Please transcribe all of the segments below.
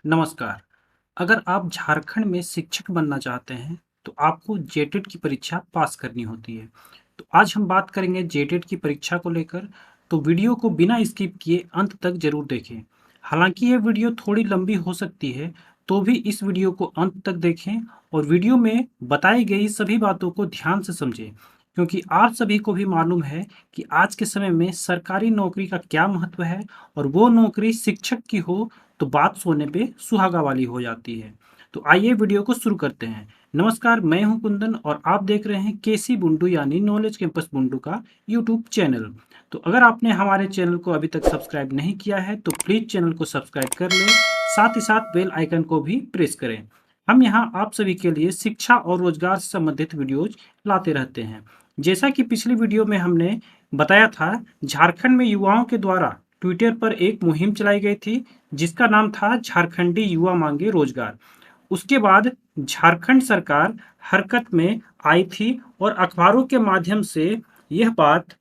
नमस्कार। अगर आप झारखंड में शिक्षक बनना चाहते हैं, तो आपको जेटेट की परीक्षा पास करनी होती है। तो आज हम बात करेंगे जेटेट की परीक्षा को लेकर, तो वीडियो को बिना स्किप किए अंत तक ज़रूर देखें। हालांकि ये वीडियो थोड़ी लंबी हो सकती है, तो भी इस वीडियो को अंत तक देखें और वीडियो में बताई गई सभी बातों को ध्यान से समझें, क्योंकि आप सभी को भी मालूम है कि आज के समय में सरकारी नौकरी का क्या महत्व है और वो नौकरी शिक्षक की हो तो बात सोने पे सुहागा वाली हो जाती है। तो आइए वीडियो को शुरू करते हैं। नमस्कार, मैं हूं कुंदन और आप देख रहे हैं केसी बुंडू यानी नॉलेज कैंपस बुंडू का यूट्यूब चैनल। तो अगर आपने हमारे चैनल को अभी तक सब्सक्राइब नहीं किया है तो प्लीज़ चैनल को सब्सक्राइब कर लें, साथ ही साथ बेल आइकन को भी प्रेस करें। हम यहाँ आप सभी के लिए शिक्षा और रोजगार से संबंधित वीडियोज लाते रहते हैं। जैसा कि पिछली वीडियो में हमने बताया था, झारखंड में युवाओं के द्वारा ट्विटर पर एक मुहिम चलाई गई थी जिसका नाम था झारखंडी युवा मांगे रोजगार। उसके बाद झारखंड सरकार हरकत में आई थी और अखबारों के माध्यम से यह बात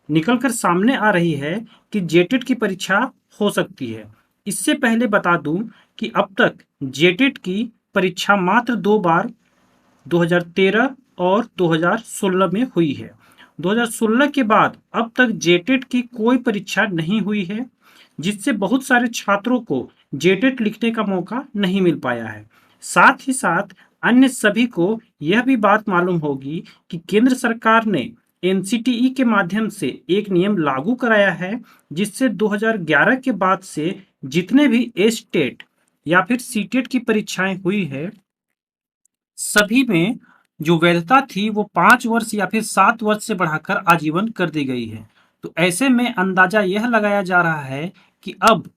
निकलकर सामने आ रही है कि जेटेट की परीक्षा हो सकती है। इससे पहले बता दूं कि अब तक जेटेट की परीक्षा मात्र 2 बार 2013 और 2016 में हुई है। 2016 के बाद अब तक जेटेट की कोई परीक्षा नहीं हुई है, जिससे बहुत सारे छात्रों को जेटेट लिखने का मौका नहीं मिल पाया है। साथ ही साथ अन्य सभी को यह भी बात मालूम होगी कि केंद्र सरकार ने एनसीटीई के माध्यम से एक नियम लागू कराया है, जिससे 2011 के बाद से जितने भी एस्टेट या फिर सीटेट की परीक्षाएं हुई है, सभी में जो वैधता थी वो 5 वर्ष या फिर 7 वर्ष से बढ़ाकर आजीवन कर दी गई है। तो ऐसे में अंदाजा यह लगाया जा रहा है कि अब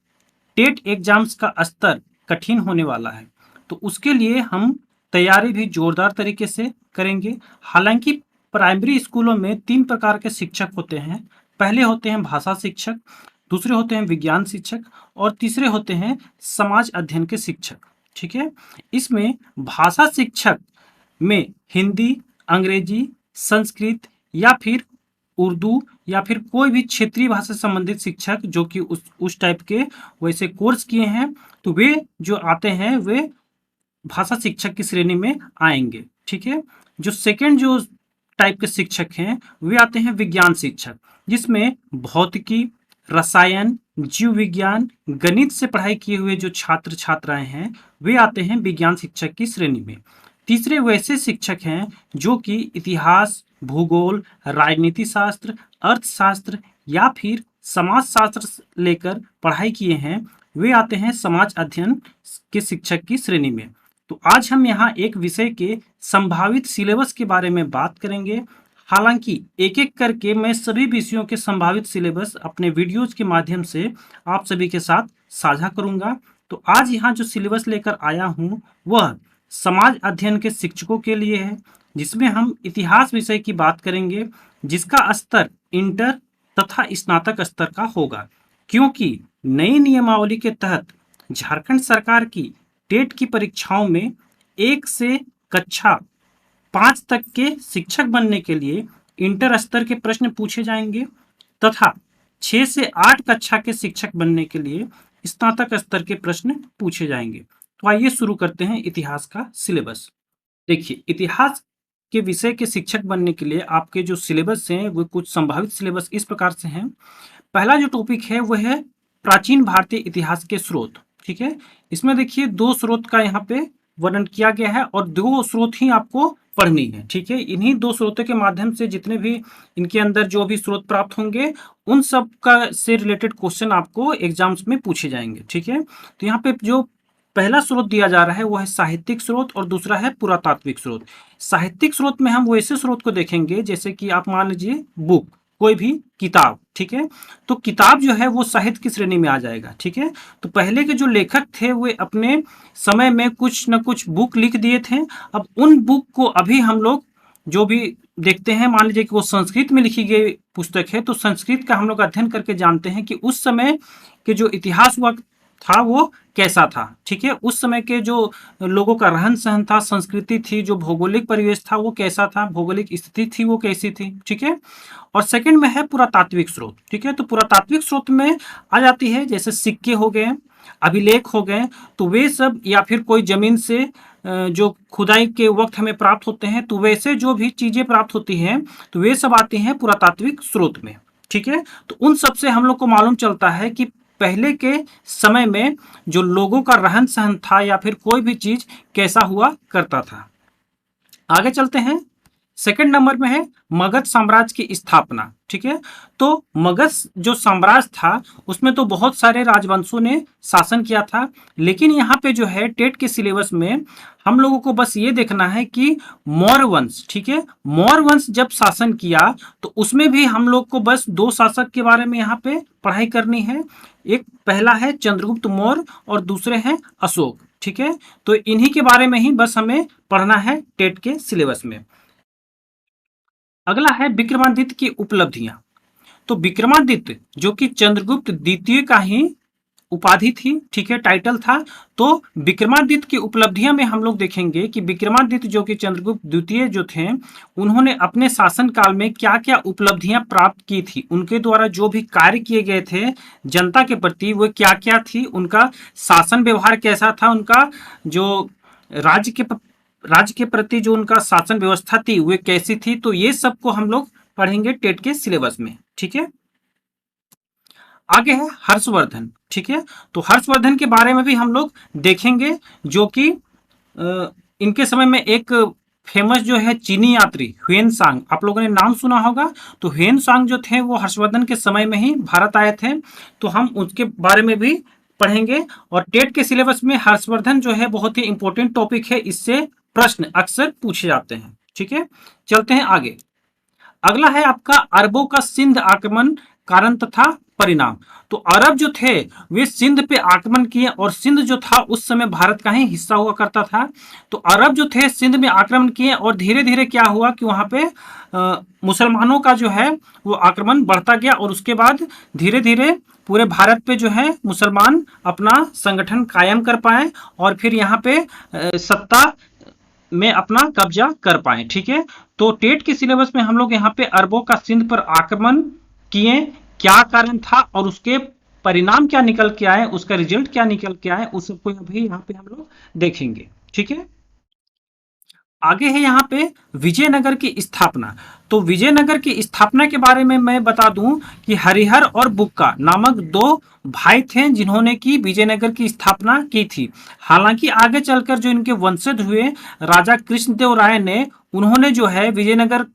टेट एग्जाम्स का स्तर कठिन होने वाला है। तो उसके लिए हम तैयारी भी जोरदार तरीके से करेंगे। हालांकि प्राइमरी स्कूलों में 3 प्रकार के शिक्षक होते हैं। पहले होते हैं भाषा शिक्षक, दूसरे होते हैं विज्ञान शिक्षक और तीसरे होते हैं समाज अध्ययन के शिक्षक। ठीक है। इसमें भाषा शिक्षक में हिंदी, अंग्रेजी, संस्कृत या फिर उर्दू या फिर कोई भी क्षेत्रीय भाषा से संबंधित शिक्षक जो कि उस टाइप के वैसे कोर्स किए हैं, तो वे जो आते हैं वे भाषा शिक्षक की श्रेणी में आएंगे। ठीक है। जो सेकंड जो टाइप के शिक्षक हैं वे आते हैं विज्ञान शिक्षक, जिसमें भौतिकी, रसायन, जीव विज्ञान, गणित से पढ़ाई किए हुए जो छात्र छात्राएं हैं वे आते हैं विज्ञान शिक्षक की श्रेणी में। तीसरे वैसे शिक्षक हैं जो कि इतिहास, भूगोल, राजनीति शास्त्र, अर्थशास्त्र या फिर समाज शास्त्र लेकर पढ़ाई किए हैं, वे आते हैं समाज अध्ययन के शिक्षक की श्रेणी में। तो आज हम यहाँ एक विषय के संभावित सिलेबस के बारे में बात करेंगे। हालांकि एक एक करके मैं सभी विषयों के संभावित सिलेबस अपने वीडियोज के माध्यम से आप सभी के साथ साझा करूंगा। तो आज यहाँ जो सिलेबस लेकर आया हूँ वह समाज अध्ययन के शिक्षकों के लिए है, जिसमें हम इतिहास विषय की बात करेंगे, जिसका स्तर इंटर तथा स्नातक स्तर का होगा, क्योंकि नई नियमावली के तहत झारखंड सरकार की टेट की परीक्षाओं में 1 से कक्षा 5 तक के शिक्षक बनने के लिए इंटर स्तर के प्रश्न पूछे जाएंगे तथा 6 से 8 कक्षा के शिक्षक बनने के लिए स्नातक स्तर के प्रश्न पूछे जाएंगे। तो आइए शुरू करते हैं इतिहास का सिलेबस। देखिए, इतिहास के विषय के शिक्षक बनने के लिए आपके जो सिलेबस हैं वो कुछ संभावित सिलेबस इस प्रकार से हैं। पहला जो टॉपिक है वह है प्राचीन भारतीय इतिहास के स्रोत। ठीक है। इसमें देखिए 2 स्रोत का यहाँ पे वर्णन किया गया है और 2 स्रोत ही आपको पढ़नी है। ठीक है। इन्हीं 2 स्रोतों के माध्यम से जितने भी इनके अंदर जो भी स्रोत प्राप्त होंगे उन सब का से रिलेटेड क्वेश्चन आपको एग्जाम्स में पूछे जाएंगे। ठीक है। तो यहाँ पे जो पहला स्रोत दिया जा रहा है वो है साहित्यिक स्रोत और दूसरा है पुरातात्विक स्रोत। साहित्यिक स्रोत में हम वैसे स्रोत को देखेंगे जैसे कि आप मान लीजिए बुक, कोई भी किताब। ठीक है। तो किताब जो है वो साहित्य की श्रेणी में आ जाएगा। ठीक है। तो पहले के जो लेखक थे वे अपने समय में कुछ न कुछ बुक लिख दिए थे। अब उन बुक को अभी हम लोग जो भी देखते हैं, मान लीजिए कि वो संस्कृत में लिखी गई पुस्तक है, तो संस्कृत का हम लोग अध्ययन करके जानते हैं कि उस समय के जो इतिहास हुआ था वो कैसा था। ठीक है। उस समय के जो लोगों का रहन सहन था, संस्कृति थी, जो भौगोलिक परिवेश था वो कैसा था, भौगोलिक स्थिति थी वो कैसी थी। ठीक है। और सेकंड में है पुरातात्विक स्रोत। ठीक है। तो पुरातात्विक स्रोत में आ जाती है जैसे सिक्के हो गए, अभिलेख हो गए, तो वे सब, या फिर कोई जमीन से जो खुदाई के वक्त हमें प्राप्त होते हैं, तो वैसे जो भी चीजें प्राप्त होती हैं तो वे सब आती हैं पुरातात्विक स्रोत में। ठीक है, तो उन सब से हम लोग को मालूम चलता है कि पहले के समय में जो लोगों का रहन सहन था या फिर कोई भी चीज कैसा हुआ करता था। आगे चलते हैं। सेकंड नंबर में है मगध साम्राज्य की स्थापना। ठीक है, तो मगध जो साम्राज्य था उसमें तो बहुत सारे राजवंशों ने शासन किया था, लेकिन यहाँ पे जो है टेट के सिलेबस में हम लोगों को बस ये देखना है कि मौर्य वंश, ठीक है, मौर्य वंश जब शासन किया तो उसमें भी हम लोग को बस दो शासक के बारे में यहाँ पे पढ़ाई करनी है। एक पहला है चंद्रगुप्त मौर्य और दूसरे हैं अशोक। ठीक है, तो इन्हीं के बारे में ही बस हमें पढ़ना है टेट के सिलेबस में। अगला है विक्रमादित्य की उपलब्धियां। तो विक्रमादित्य जो कि चंद्रगुप्त द्वितीय का ही उपाधि थी, ठीक है, टाइटल था। तो विक्रमादित्य की उपलब्धियां में हम लोग देखेंगे कि विक्रमादित्य जो कि चंद्रगुप्त द्वितीय जो थे, उन्होंने अपने शासन काल में क्या क्या उपलब्धियां प्राप्त की थी, उनके द्वारा जो भी कार्य किए गए थे जनता के प्रति वो क्या क्या थी, उनका शासन व्यवहार कैसा था, उनका जो राज्य के राज्य के प्रति जो उनका शासन व्यवस्था थी वे कैसी थी, तो ये सबको हम लोग पढ़ेंगे टेट के सिलेबस में। ठीक है, आगे है हर्षवर्धन। ठीक है, तो हर्षवर्धन के बारे में भी हम लोग देखेंगे, जो कि इनके समय में एक फेमस जो है चीनी यात्री ह्वेन सांग, आप लोगों ने नाम सुना होगा। तो ह्वेन सांग जो थे वो हर्षवर्धन के समय में ही भारत आए थे, तो हम उसके बारे में भी पढ़ेंगे। और टेट के सिलेबस में हर्षवर्धन जो है बहुत ही इंपॉर्टेंट टॉपिक है, इससे प्रश्न अक्सर पूछे जाते हैं। ठीक है, चलते हैं आगे। अगला है आपका अरबों का सिंध आक्रमण, कारण तथा परिणाम। तो अरब जो थे वे सिंध पे आक्रमण किए, और सिंध जो था उस समय भारत का ही हिस्सा हुआ करता था। तो अरब जो थे सिंध में आक्रमण किए, और धीरे धीरे क्या हुआ कि वहां पे मुसलमानों का जो है वो आक्रमण बढ़ता गया, और उसके बाद धीरे धीरे पूरे भारत पे जो है मुसलमान अपना संगठन कायम कर पाए, और फिर यहाँ पे सत्ता में अपना कब्जा कर पाए। ठीक है, तो टेट के सिलेबस में हम लोग यहाँ पे अरबों का सिंध पर आक्रमण किए, क्या कारण था और उसके परिणाम क्या निकल के आए, उसका रिजल्ट क्या निकल के आए, उस सबको भी यहाँ पे हम लोग देखेंगे। ठीक है, आगे है यहाँ पे विजयनगर की स्थापना। तो विजयनगर की स्थापना के बारे में मैं बता दूं कि हरिहर और बुक्का नामक दो भाई थे जिन्होंने की विजयनगर की स्थापना की थी। हालांकि आगे चलकर जो इनके वंशज हुए राजा कृष्णदेव राय ने, उन्होंने जो है विजयनगर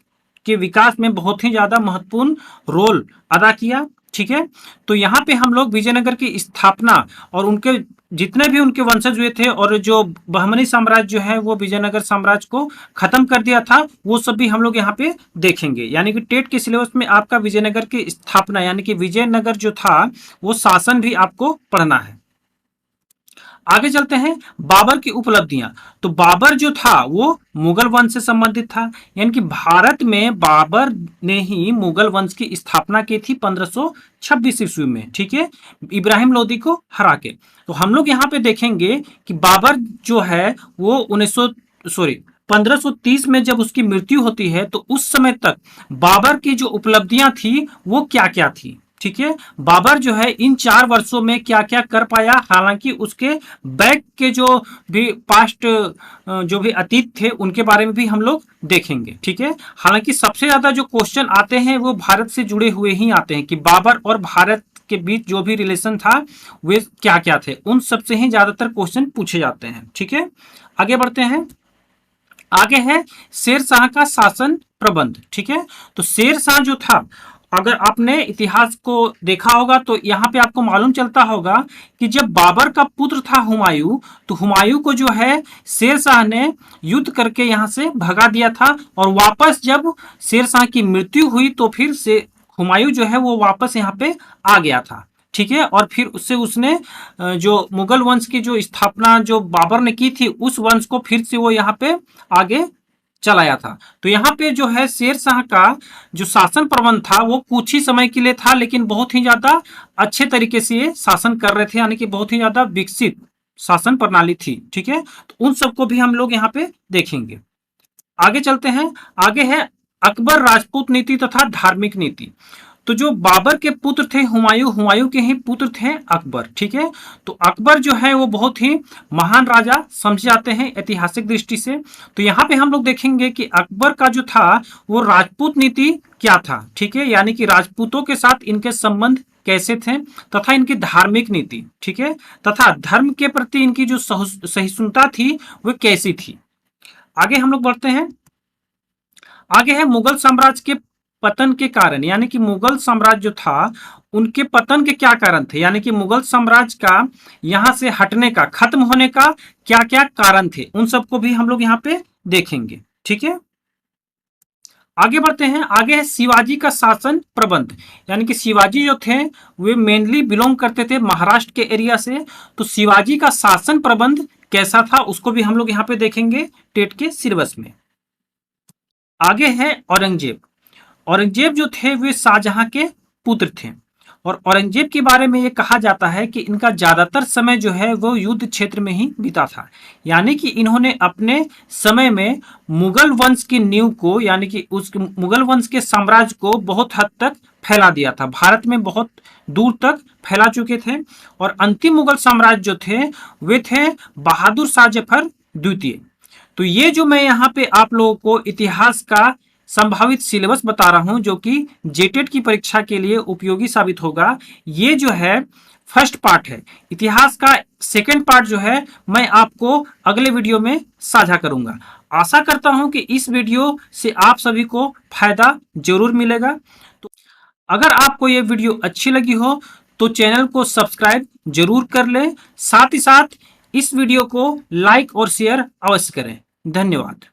के विकास में बहुत ही ज्यादा महत्वपूर्ण रोल अदा किया। ठीक है, तो यहाँ पे हम लोग विजयनगर की स्थापना और उनके जितने भी उनके वंशज हुए थे, और जो बहमनी साम्राज्य जो है वो विजयनगर साम्राज्य को खत्म कर दिया था, वो सब भी हम लोग यहाँ पे देखेंगे। यानी कि टेट के सिलेबस में आपका विजयनगर की स्थापना यानी कि विजयनगर जो था वो शासन भी आपको पढ़ना है। आगे चलते हैं बाबर की उपलब्धियां। तो बाबर जो था वो मुगल वंश से संबंधित था, यानी कि भारत में बाबर ने ही मुगल वंश की स्थापना की थी 1526 ईस्वी में। ठीक है, इब्राहिम लोदी को हरा के। तो हम लोग यहाँ पे देखेंगे कि बाबर जो है वो 1530 में जब उसकी मृत्यु होती है, तो उस समय तक बाबर की जो उपलब्धियां थी वो क्या क्या थी। ठीक है, बाबर जो है इन 4 वर्षों में क्या क्या कर पाया, हालांकि उसके बैक के जो भी पास्ट जो भी अतीत थे उनके बारे में भी हम लोग देखेंगे। ठीक है, हालांकि सबसे ज्यादा जो क्वेश्चन आते हैं वो भारत से जुड़े हुए ही आते हैं कि बाबर और भारत के बीच जो भी रिलेशन था वे क्या क्या थे, उन सबसे ही ज्यादातर क्वेश्चन पूछे जाते हैं। ठीक है, आगे बढ़ते हैं। आगे है शेर शाह का शासन प्रबंध। ठीक है, तो शेर शाह जो था, अगर आपने इतिहास को देखा होगा तो यहाँ पे आपको मालूम चलता होगा कि जब बाबर का पुत्र था हुमायूं, तो हुमायूं को जो है शेर शाह ने युद्ध करके यहाँ से भगा दिया था, और वापस जब शेर शाह की मृत्यु हुई तो फिर से हुमायूं जो है वो वापस यहाँ पे आ गया था। ठीक है, और फिर उससे उसने जो मुगल वंश की जो स्थापना जो बाबर ने की थी उस वंश को फिर से वो यहाँ पे आगे चलाया था। तो यहाँ पे जो है शेर शाह का जो शासन प्रबंध था वो कुछ ही समय के लिए था, लेकिन बहुत ही ज्यादा अच्छे तरीके से ये शासन कर रहे थे, यानी कि बहुत ही ज्यादा विकसित शासन प्रणाली थी। ठीक है, तो उन सबको भी हम लोग यहाँ पे देखेंगे। आगे चलते हैं। आगे है अकबर राजपूत नीति तथा धार्मिक नीति। तो जो बाबर के पुत्र थे हुमायूं, हुमायूं के ही पुत्र थे अकबर। ठीक है, तो अकबर जो है वो बहुत ही महान राजा समझे जाते हैं ऐतिहासिक दृष्टि से। तो यहाँ पे हम लोग देखेंगे कि अकबर का जो था वो राजपूत नीति क्या था। ठीक है, यानी कि राजपूतों के साथ इनके संबंध कैसे थे, तथा इनकी धार्मिक नीति, ठीक है, तथा धर्म के प्रति इनकी जो सहिष्णुता थी वो कैसी थी। आगे हम लोग बढ़ते हैं। आगे है मुगल साम्राज्य के पतन के कारण, यानी कि मुगल साम्राज्य जो था उनके पतन के क्या कारण थे, यानी कि मुगल साम्राज्य का यहां से हटने का, खत्म होने का क्या क्या कारण थे, उन सबको भी हम लोग यहाँ पे देखेंगे। ठीक है, आगे बढ़ते हैं। आगे है शिवाजी का शासन प्रबंध, यानी कि शिवाजी जो थे वे मेनली बिलोंग करते थे महाराष्ट्र के एरिया से। तो शिवाजी का शासन प्रबंध कैसा था उसको भी हम लोग यहाँ पे देखेंगे टेट के सिलेबस में। आगे है औरंगजेब। औरंगजेब जो थे वे शाहजहां के पुत्र थे, और औरंगजेब के बारे में ये कहा जाता है कि इनका ज्यादातर समय जो है वो युद्ध क्षेत्र में ही बीता था। यानी कि इन्होंने अपने समय में मुगल वंश की नींव को, यानी कि उस मुगल वंश के साम्राज्य को बहुत हद तक फैला दिया था, भारत में बहुत दूर तक फैला चुके थे। और अंतिम मुगल साम्राज्य जो थे वे थे बहादुर शाह जफर द्वितीय। तो ये जो मैं यहाँ पे आप लोगों को इतिहास का संभावित सिलेबस बता रहा हूं जो कि जेटेट की परीक्षा के लिए उपयोगी साबित होगा, ये जो है फर्स्ट पार्ट है। इतिहास का सेकंड पार्ट जो है मैं आपको अगले वीडियो में साझा करूंगा। आशा करता हूं कि इस वीडियो से आप सभी को फायदा जरूर मिलेगा। तो अगर आपको ये वीडियो अच्छी लगी हो तो चैनल को सब्सक्राइब जरूर कर लें, साथ ही साथ इस वीडियो को लाइक और शेयर अवश्य करें। धन्यवाद।